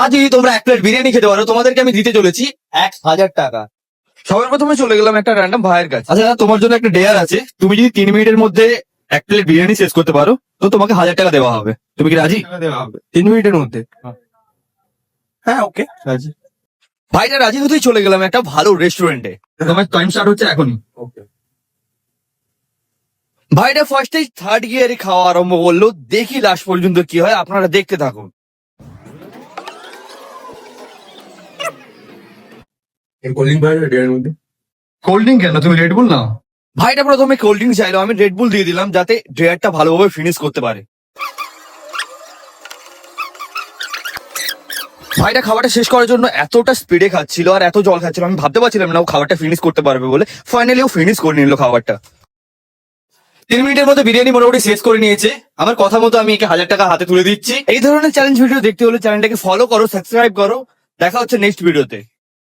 আজ যদি তোমরা এক প্লেট বিরিয়ানি খেতে পারো তোমাদেরকে আমি দিতে চলেছি 1000 টাকা। সবার প্রথমে চলে গেলাম একটা র্যান্ডম ভাইয়ের কাছে। আচ্ছা দাদা, তোমার জন্য একটা ডেয়ার আছে, তুমি যদি 3 মিনিটের মধ্যে এক প্লেট বিরিয়ানি শেষ করতে পারো তো তোমাকে 1000 টাকা দেওয়া হবে। তুমি কি রাজি? দেওয়া হবে 3 মিনিটের মধ্যে? হ্যাঁ, ওকে, রাজি। ভাইটা রাজি হতেই চলে গেলাম একটা ভালো রেস্টুরেন্টে। তোমার টাইম স্টার্ট হচ্ছে এখনই। ওকে। ভাইটা ফার্স্টেই থার্ড গিয়ারে খাওয়া আরম্ভ করলো, দেখি লাস্ট পর্যন্ত কি হয়, আপনারা দেখতে থাকুন। কোল্ড ড্রিঙ্ক পাওয়া যাবে এর মধ্যে? কোল্ড ড্রিঙ্ক কেন, তুমি রেডবুল নাও। ভাইটা প্রথমে কোল্ড ড্রিঙ্ক চাইলো, আমি রেডবুল দিয়ে দিলাম যাতে ড্রেয়ারটা ভালোভাবে ফিনিশ করতে পারে। ভাইটা খাবারটা শেষ করার জন্য এতটা স্পিডে খাচ্ছিল আর এত জল খাচ্ছিল, আমি ভাবতে পারছিলাম না ও খাবারটা ফিনিশ করতে পারবে বলে। ফাইনালি ও ফিনিশ করে নিল খাবারটা। 3 মিনিটের মধ্যে বিরিয়ানি মোটামুটি শেষ করে নিয়েছে। আমার কথা মতো আমি একে 1000 টাকা হাতে তুলে দিচ্ছি। এই ধরনের চ্যালেঞ্জ ভিডিও দেখতে হলে চ্যানেলটাকে ফলো করো, সাবস্ক্রাইব করো। দেখা হচ্ছে নেক্সট ভিডিওতে।